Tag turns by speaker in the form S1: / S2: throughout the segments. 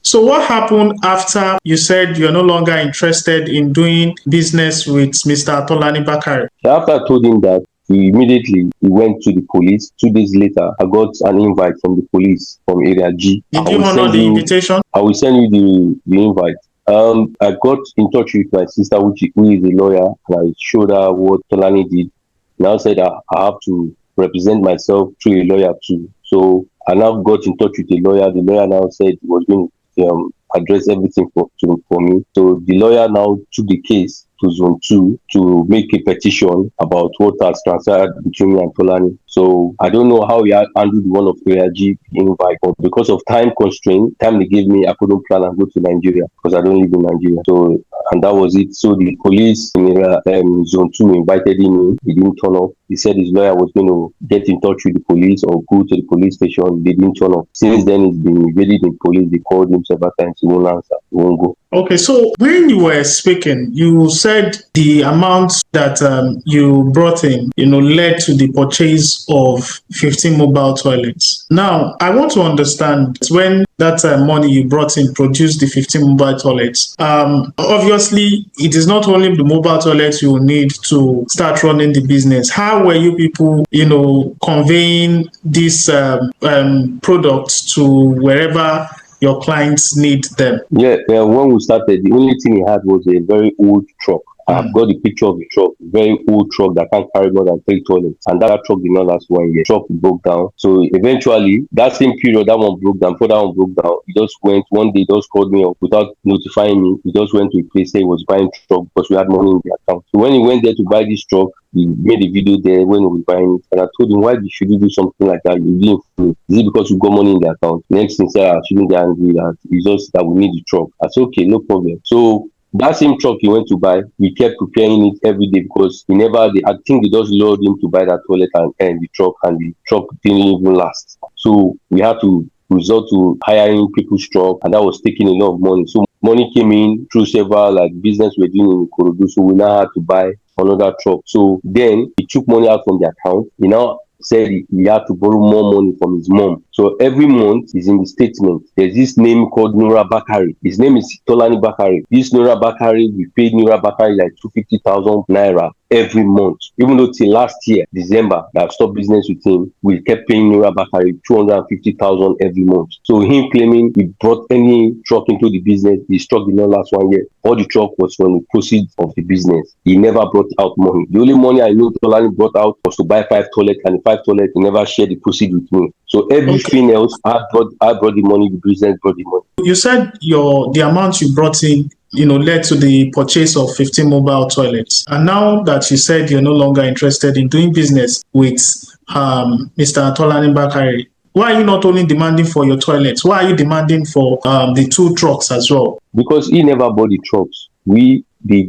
S1: So what happened after you said you're no longer interested in doing business with Mr. Atolani Bakare?
S2: So after I told him that, he went to the police. 2 days later, I got an invite from the police from Area G.
S1: Did you honor the invitation?
S2: I will send you the invite. I got in touch with my sister, who is a lawyer, and I showed her what Tolani did. Now said I have to represent myself through a lawyer too. So I now got in touch with a lawyer. The lawyer now said he was going to address everything for me. So the lawyer now took the case to Zone 2 to make a petition about what has transpired between me and Tolani. So I don't know how he handled one of Area G invite, but because of time constraint, time they gave me, I couldn't plan and go to Nigeria because I don't live in Nigeria. So and that was it. So the police in Zone 2 invited him in. He didn't turn up. He said his lawyer was going to get in touch with the police or go to the police station. They didn't turn up. Since then, he's been evaded in police. They called him several times. He won't answer. He won't go.
S1: Okay, so when you were speaking, you said the amount that you brought in, led to the purchase of 15 mobile toilets. Now, I want to understand when that money you brought in produced the 15 mobile toilets. Obviously, it is not only the mobile toilets you will need to start running the business. How were you people, conveying these products to wherever your clients need them?
S2: Yeah, when we started, the only thing he had was a very old truck. I've got the picture of the truck, very old truck that can't carry more than 3 toilets. And that truck did not last 1 year. The truck broke down. So eventually, that same period, that one broke down. Before that one broke down, he just went one day, just called me up without notifying me. He just went to a place, say he was buying truck because we had money in the account. So when he went there to buy this truck, he made a video there when he was buying it. And I told him, why should you do something like that? You didn't feel. Is it because you got money in the account? Next thing said, I shouldn't get angry that it's just that we need the truck. I said, okay, no problem. So that same truck he went to buy, we kept preparing it every day because I think they just lured him to buy that toilet and the truck didn't even last. So we had to resort to hiring people's truck, and that was taking a lot of money. So money came in through several business we're doing in Ikorodu, so we now had to buy another truck. So then he took money out from the account. He now said he had to borrow more money from his mom. So every month is in the statement. There's this name called Nura Bakare. His name is Atolani Bakare. This Nura Bakare, we paid Nura Bakare like 250,000 naira every month. Even though till last year, December, that I stopped business with him, we kept paying Nura Bakare 250,000 every month. So him claiming he brought any truck into the business, his truck did not last 1 year. All the truck was from the proceeds of the business. He never brought out money. The only money I know Atolani brought out was to buy 5 toilets, and the 5 toilets he never shared the proceeds with me. So everything else, I brought the money, the business brought the money.
S1: You said the amount you brought in, led to the purchase of 15 mobile toilets. And now that you said you're no longer interested in doing business with Mr. Atolani Bakare, why are you not only demanding for your toilets? Why are you demanding for the 2 trucks as well?
S2: Because he never bought the trucks. The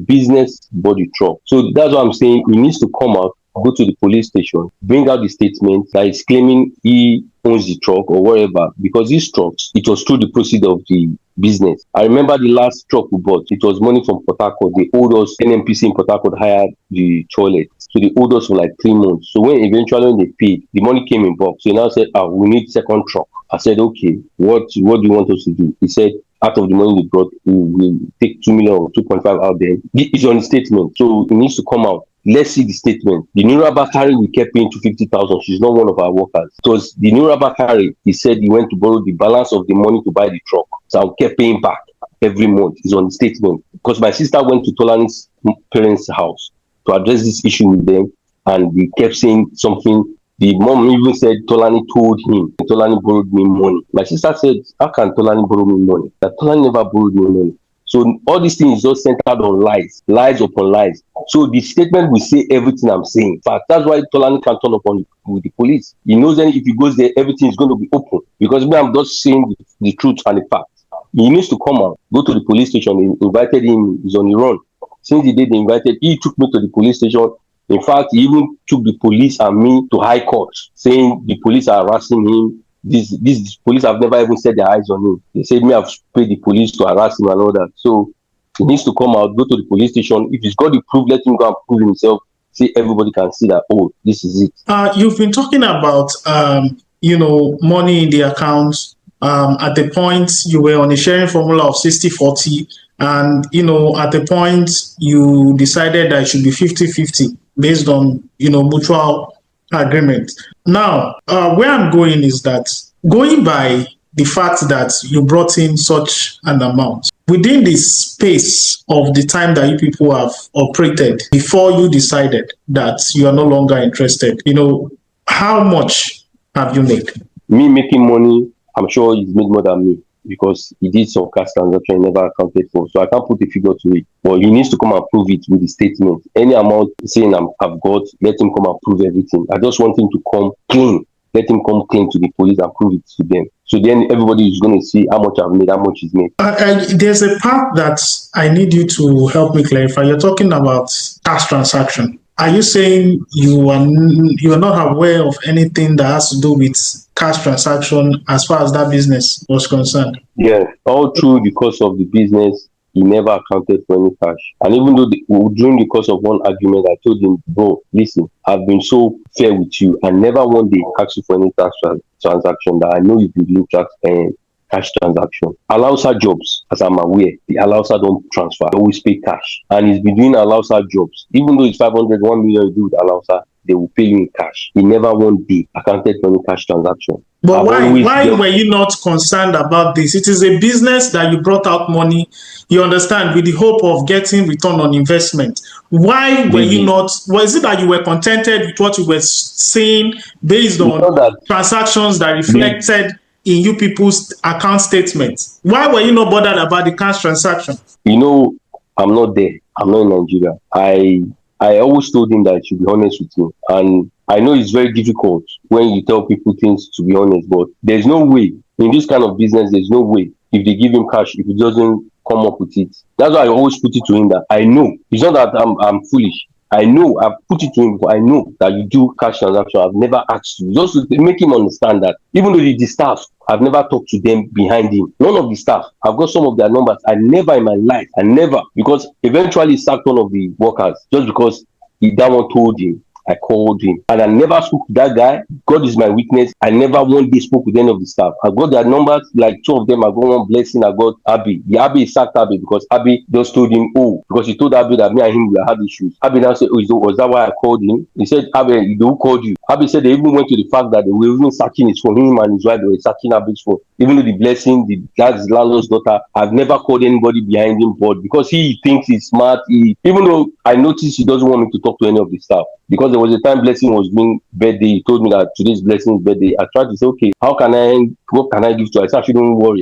S2: business bought the truck. So that's what I'm saying. He needs to come out, go to the police station, bring out the statement that is claiming he owns the truck or whatever, because these trucks, it was through the proceeds of the business. I remember the last truck we bought, it was money from Port Harcourt. They owed us, NMPC in Port Harcourt hired the toilet. So they owed us for like 3 months. So when they paid, the money came in bulk. So he now said, we need second truck. I said, okay, what do you want us to do? He said, out of the money they brought, we will take 2 million or 2.5 out there. It's on the statement. So it needs to come out. Let's see the statement. The Nura Bakare, we kept paying 250,000. She's not one of our workers. Because the Nura Bakare, he said he went to borrow the balance of the money to buy the truck. So I kept paying back every month. It's on the statement. Because my sister went to Tolani's parents' house to address this issue with them, and they kept saying something. The mom even said Tolani told him Tolani borrowed me money. My sister said, how can Tolani borrow me money? That Tolani never borrowed me money. So all these things is just centered on lies upon lies. So the statement will say everything I'm saying. In fact, that's why Atolani can turn up with the police. He knows that if he goes there, everything is going to be open. Because me, I'm just saying the truth and the facts. He needs to come out, go to the police station. They invited him, he's on the run. Since the day they invited, he took me to the police station. In fact, he even took the police and me to high court, saying the police are harassing him. These police have never even set their eyes on him. They said me have paid the police to harass him and all that. So he needs to come out, go to the police station. If he's got the proof, let him go and prove himself. See, everybody can see that, this is it.
S1: You've been talking about, money in the accounts At the point you were on a sharing formula of 60-40, and at the point you decided that it should be 50-50 based on mutual agreement. Now, where I'm going is that, going by the fact that you brought in such an amount within the space of the time that you people have operated before you decided that you are no longer interested, how much have you made?
S2: Me making money, I'm sure he's made more than me because he did some cash transaction he never accounted for. So I can't put a figure to it. But he needs to come and prove it with the statement. Any amount saying I've got, let him come and prove everything. I just want him to come clean. Let him come clean to the police and prove it to them. So then everybody is going to see how much I've made, how much is made.
S1: There's a part that I need you to help me clarify. You're talking about cash transaction. Are you saying you are not aware of anything that has to do with cash transaction as far as that business was concerned?
S2: Yeah, all through the course of the business, he never accounted for any cash. And even though during the course of one argument, I told him, bro, listen, I've been so fair with you. I never one day asked you for any cash transaction that I know you've been doing cash transaction. Alausa jobs, as I'm aware, the Alausa don't transfer. They always pay cash. And he's been doing Alausa jobs. Even though it's 500, 1 million you do with Alausa, they will pay you in cash. He never one day accounted for any cash transaction.
S1: But why were you not concerned about this? It is a business that you brought out money, you understand, with the hope of getting return on investment. Why were you not? Was it that you were contented with what you were seeing based on transactions that reflected in you people's account statements? Why were you not bothered about the cash transaction?
S2: I'm not there. I'm not in Nigeria. I always told him that he should be honest with me. And I know it's very difficult when you tell people things to be honest, but there's no way in this kind of business, there's no way if they give him cash, if he doesn't come up with it. That's why I always put it to him that I know. It's not that I'm foolish. I know, I've put it to him, but I know that you do cash transaction. I've never asked you. Just to make him understand that even though the staff, I've never talked to them behind him. None of the staff. I've got some of their numbers. I never in my life, because eventually he sacked one of the workers just because that one told him. I called him and I never spoke to that guy. God is my witness. I never one day spoke with any of the staff. I got their numbers, like two of them. I got one blessing. I got Abby. The Abby sacked Abby because Abby just told him, because he told Abby that me and him we had issues. Abby now said, was that why I called him? He said, Abby, Idowu called you. Abby said they even went to the fact that they were even sacking his phone. Him and his wife, they were sacking Abby's phone. Even though the blessing, that's his landlord's daughter, I've never called anybody behind him, but because he thinks he's smart, even though I noticed he doesn't want me to talk to any of the staff. Because there was a time Blessing was doing birthday, he told me that today's Blessing's birthday. I tried to say, okay, what can I give to her? I said, I shouldn't worry,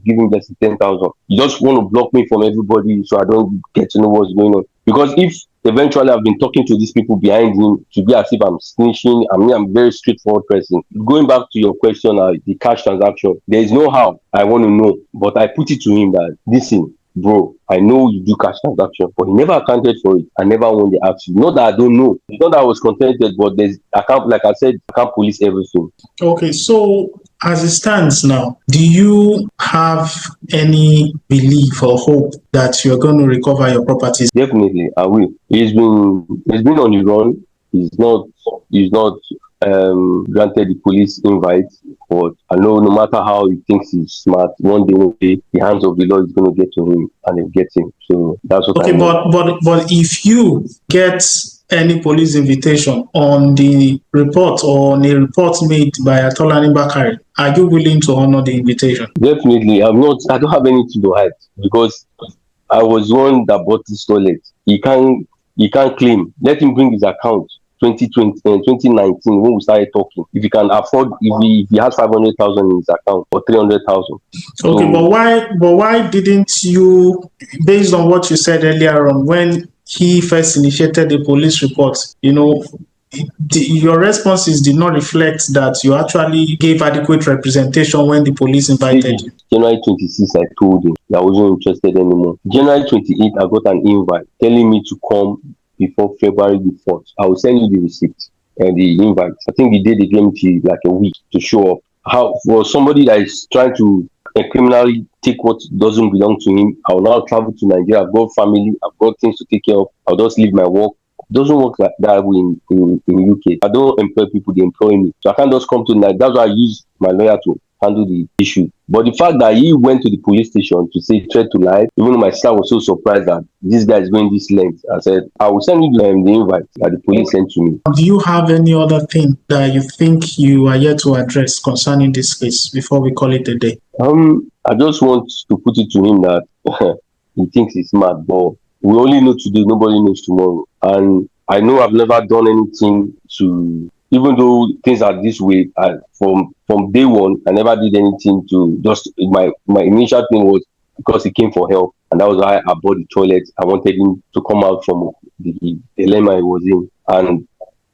S2: give him Blessing 10,000. You just want to block me from everybody so I don't get to know what's going on. Because if eventually I've been talking to these people behind him to be as if I'm snitching, I'm a very straightforward person. Going back to your question, the cash transaction, there is no how I want to know, but I put it to him that, listen, bro, I know you do cash transaction, but he never accounted for it. I never won the action. Not that I don't know. It's not that I was contented, but I can't police everything.
S1: Okay, so as it stands now, do you have any belief or hope that you're going to recover your properties?
S2: Definitely, I will. He's been on the run. He's not granted the police invite, but I know no matter how he thinks he's smart, one day the hands of the law is going to get to him and they'll get him. So that's what I know.
S1: But if you get any police invitation on the report or on a report made by Atolani Bakare, are you willing to honor the invitation?
S2: Definitely. I don't have anything to hide because I was one that bought this toilet. He can't claim. Let him bring his account. 2020 and 2019 when we started talking, if he can afford, if he has 500,000 in his account or 300,000.
S1: Okay, but why didn't you, based on what you said earlier on, when he first initiated the police report, your responses did not reflect that you actually gave adequate representation when the police invited you?
S2: January 26th, I told him I wasn't interested anymore. January 28th, I got an invite telling me to come before February the 4th. I will send you the receipt and the invite. I think the day they gave me like a week to show up. How for somebody that is trying to criminally take what doesn't belong to him, I will now travel to Nigeria. I've got family, I've got things to take care of. I'll just leave my work. It doesn't work like that in UK. I don't employ people, they employ me. So I can't just come to Nigeria. That's why I use my lawyer to handle the issue. But the fact that he went to the police station to say threat to life, even though my sister was so surprised that this guy is going this length, I said, I will send you the invite that the police sent to me.
S1: Do you have any other thing that you think you are yet to address concerning this case before we call it a day?
S2: I just want to put it to him that he thinks he's smart, but we only know today, nobody knows tomorrow. And I know I've never done anything to, even though things are this way, from day one, I never did anything to just, my initial thing was because he came for help. And that was why I bought the toilet. I wanted him to come out from the dilemma he was in. And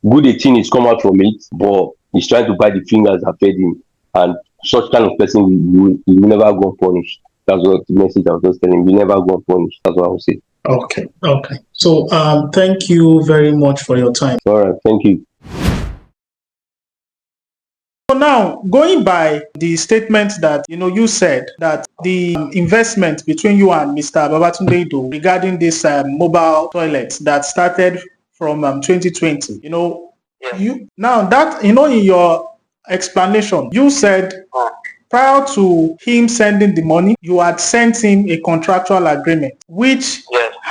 S2: good 18 is come out from it, but he's trying to bite the fingers that fed him. And such kind of person will never go unpunished. That's what the message I was just telling him. You never go unpunished. That's what I would say.
S1: Okay. So thank you very much for your time.
S2: All right, thank you.
S1: So now, going by the statement that you said that the investment between you and Mr. Babatunde Idowu regarding this mobile toilets that started from 2020, you now that in your explanation, you said prior to him sending the money, you had sent him a contractual agreement, which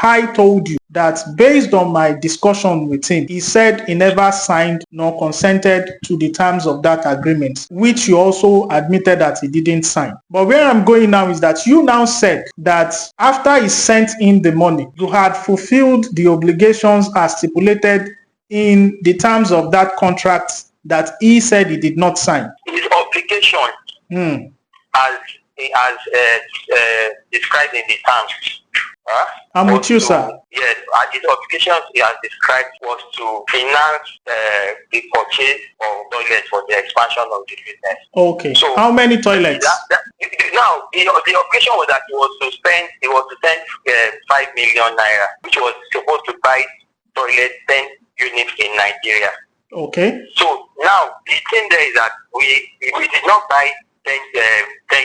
S1: I told you that based on my discussion with him, he said he never signed nor consented to the terms of that agreement, which you also admitted that he didn't sign. But where I'm going now is that you now said that after he sent in the money, you had fulfilled the obligations as stipulated in the terms of that contract that he said he did not sign.
S3: His obligation, as described in the terms.
S1: I'm with you, sir.
S3: Yes, his obligations he has described was to finance the purchase of toilets for the expansion of the business.
S1: Okay. So how many toilets?
S3: Now, the obligation was that he was to spend 5 million naira, which was supposed to buy toilets 10 units in Nigeria.
S1: Okay.
S3: So now the thing there is that we did not buy 10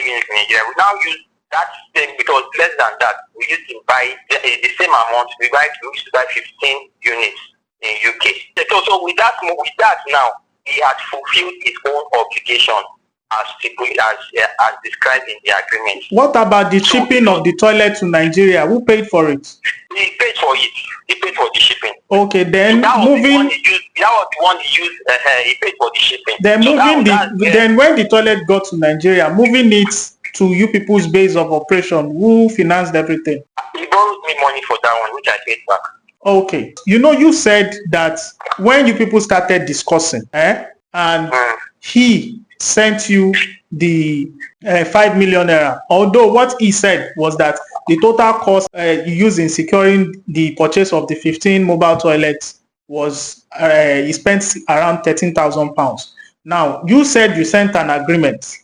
S3: units in Nigeria. We now use that same, because less than that, we used to buy the same amount. We used to buy 15 units in UK. So with that now, he had fulfilled his own obligation as described in the agreement.
S1: What about the shipping of the toilet to Nigeria? Who paid for it?
S3: He paid for it. He paid for the shipping.
S1: Okay, then
S3: so that
S1: moving.
S3: That was the one he used. He paid for the shipping.
S1: Then so moving then when the toilet got to Nigeria, moving it to you people's base of operation, who financed everything?
S3: He borrowed me money for that one, which I paid back.
S1: Okay. You said that when you people started discussing, and he sent you the 5 million naira. Although what he said was that the total cost you used in securing the purchase of the 15 mobile toilets was he spent around 13,000 pounds. Now, you said you sent an agreement,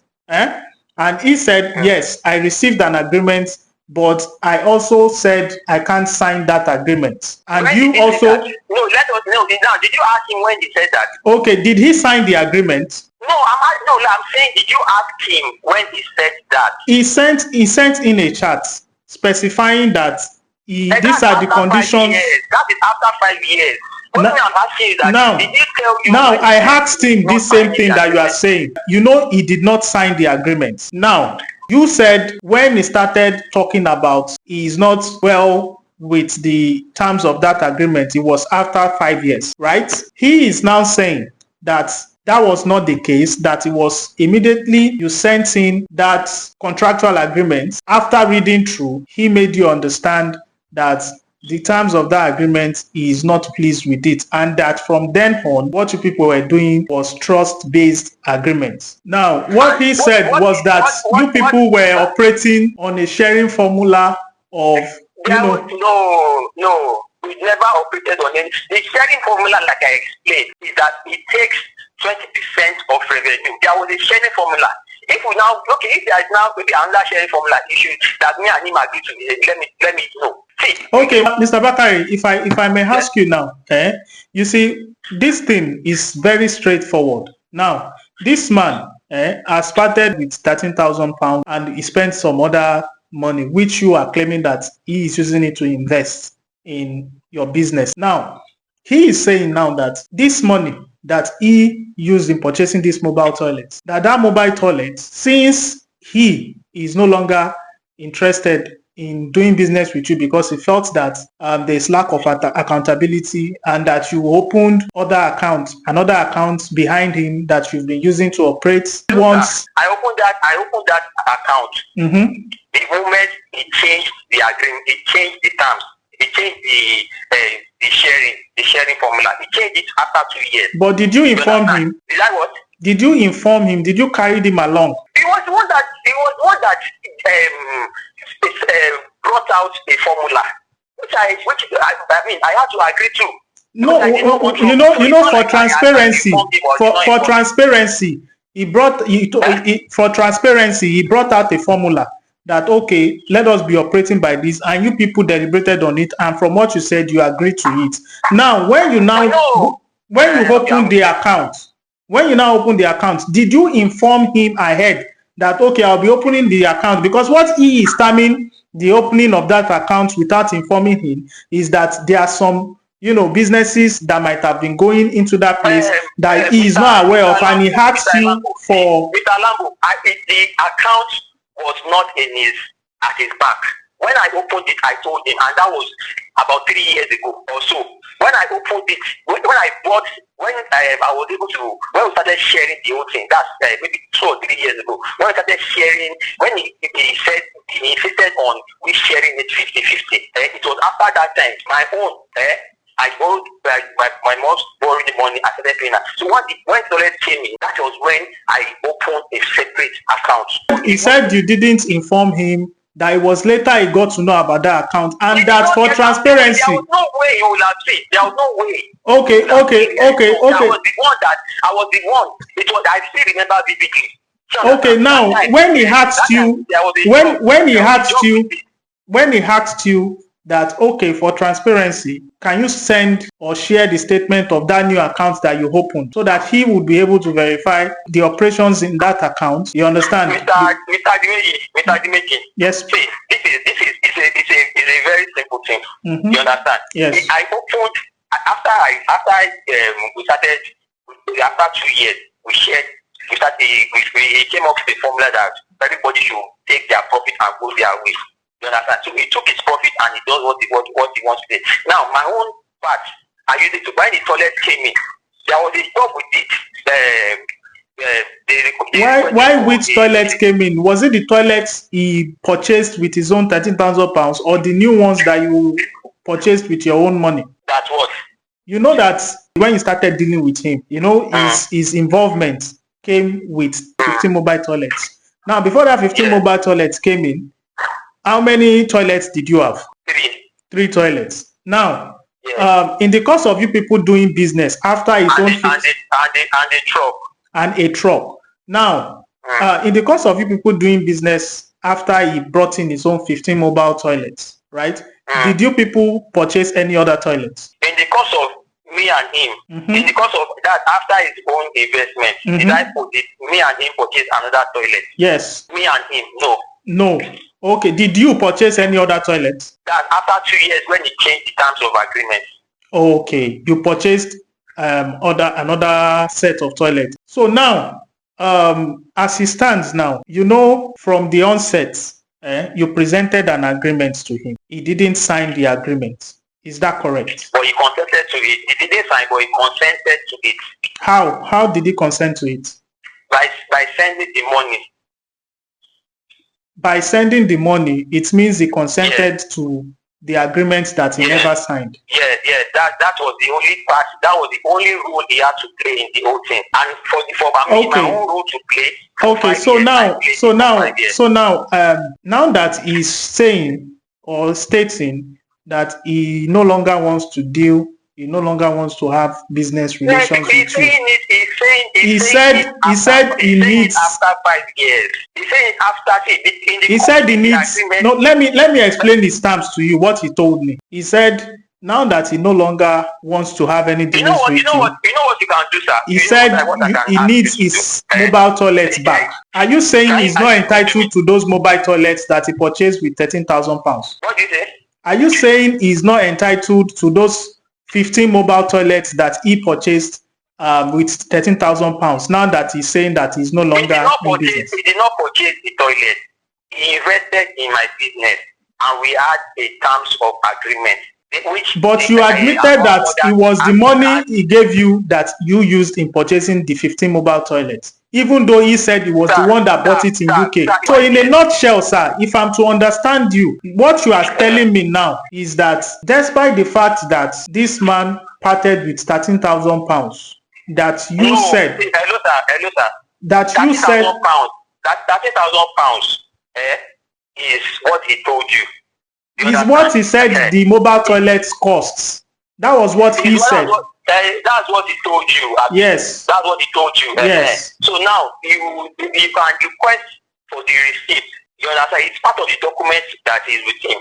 S1: and he said, yes, I received an agreement, but I also said I can't sign that agreement. And
S3: when
S1: you also...
S3: No, let us know. Now, did you ask him when he said that?
S1: Okay, did he sign the agreement?
S3: No, I'm saying, did you ask him when he said that?
S1: He sent in a chat specifying that these are the conditions.
S3: That is after 5 years. What I'm asking is that
S1: now,
S3: did he tell you?
S1: Now I asked him this same thing that you are saying. He did not sign the agreement. Now, you said when he started talking about he is not well with the terms of that agreement, it was after 5 years, right? He is now saying that was not the case, that it was immediately you sent in that contractual agreement. After reading through, he made you understand that the terms of that agreement, he is not pleased with it, and that from then on, what you people were doing was trust-based agreements. Now, what he said was that you people were operating on a sharing formula of,
S3: No. We never operated on it. The sharing formula, like I explained, is that it takes 20% of revenue. There was a sharing formula. If there is now maybe another sharing formula issue that me and him agree to, let me know. See,
S1: okay, Mr. Bakare, if I may ask you now, you see, this thing is very straightforward. Now, this man has started with 13,000 pounds and he spent some other money, which you are claiming that he is using it to invest in your business. Now, he is saying now that this money that he used in purchasing this mobile toilet. That mobile toilet, since he is no longer interested in doing business with you because he felt that there's lack of accountability, and that you opened another account behind him that you've been using to operate. Once
S3: I opened that account.
S1: Mm-hmm.
S3: The moment he changed the agreement, he changed the terms, he changed the sharing formula. He changed it after 2 years.
S1: But did you inform him?
S3: Did I what?
S1: Did you inform him? Did you carry him along?
S3: He was the one that brought out a formula, which I had to agree to.
S1: No, you know, for transparency, for transparency, he brought out a formula that, okay, let us be operating by this, and you people deliberated on it, and from what you said, you agreed to it. Now, when you open the account, did you inform him ahead that, okay, I'll be opening the account? Because what he is terming the opening of that account without informing him is that there are some, businesses that might have been going into that place that he is not aware of, and he asked you for.
S3: Mr. Lambo, the account was not at his back. When I opened it, I told him, and that was about 3 years ago or so. When I opened it, when I was able to, when we started sharing the whole thing, that's maybe 2 or 3 years ago. When we started sharing, when he said he insisted on we sharing it 50-50, it was after that time my own. I borrowed my mom's borrowed the money. I started paying her. So when the came in, that was when I opened a separate account.
S1: He said you didn't inform him. That it was later he got to know about that account, and that for transparency.
S3: There was no way you will have seen. There was no way.
S1: Okay.
S3: I was the one. It was. I still remember vividly.
S1: Okay, now when he asked you, when he asked you that, okay, for transparency, can you send or share the statement of that new account that you opened, so that he would be able to verify the operations in that account? You understand?
S3: Mr. Dimeji.
S1: Yes.
S3: See, it's a very simple thing.
S1: Mm-hmm.
S3: You understand?
S1: Yes.
S3: I opened after we started after 2 years. We came up with a formula that everybody should take their profit and go their way. You understand? So he took his profit and he does what he wants to do. Now, my own part, I used it to buy the toilet came in. There was a job with it.
S1: Why which toilet came in? Was it the toilets he purchased with his own £13,000, or the new ones that you purchased with your own money?
S3: That was.
S1: You know that when you started dealing with him, his involvement came with 15 mobile toilets. Now, before that 15 mobile toilets came in, how many toilets did you have? 3 toilets. Now, in the course of you people doing business after his own and a truck. Now, in the course of you people doing business after he brought in his own 15 mobile toilets, right? Did you people purchase any other toilets?
S3: In the course of me and him, in the course of that, after his own investment, me and him purchase another toilet?
S1: Yes.
S3: Me and him, no.
S1: No. Okay. Did you purchase any other toilets?
S3: That after 2 years when he changed the terms of agreement.
S1: Okay. You purchased another set of toilets. So now, as it stands now, from the onset, you presented an agreement to him. He didn't sign the agreement. Is that correct?
S3: But he consented to it. He didn't sign, but he consented to it.
S1: How did he consent to it?
S3: By sending the money.
S1: By sending the money, it means he consented to the agreement that he never signed.
S3: Yeah. That was the only part. That was the only role he had to play in the whole thing. And for my own role to play.
S1: Okay. Now that he's saying or stating that he no longer wants to deal, he no longer wants to have business relations with you. He said he needs
S3: after 5 years. He said after
S1: he said he needs. No, let me explain his terms to you. What he told me. He said now that he no longer wants to have any dealings with you.
S3: You know what you can do, sir.
S1: He said he needs his mobile toilets back. Are you saying he's not entitled to those mobile toilets that he purchased with £13,000?
S3: What do you say?
S1: Are you saying he's not entitled to those 15 mobile toilets that he purchased with 13,000 pounds. Now that he's saying that he's no longer in business.
S3: He did not purchase the toilet. He invested in my business, and we had a terms of agreement.
S1: But you admitted that it was the money he gave you that you used in purchasing the 15 mobile toilets, even though he said he was the one that bought it in UK. So in a nutshell, sir, if I'm to understand you, what you are telling me now is that despite the fact that this man parted with 13,000 pounds, that you said,
S3: hello, sir.
S1: That you said,
S3: that 30,000 pounds is what he told you.
S1: Is what he said the mobile toilets costs. That was what he said.
S3: That's what he told you.
S1: Yes.
S3: That's what he told you.
S1: Yes.
S3: So now you can request for the receipt. You understand? It's part of the document that is with him.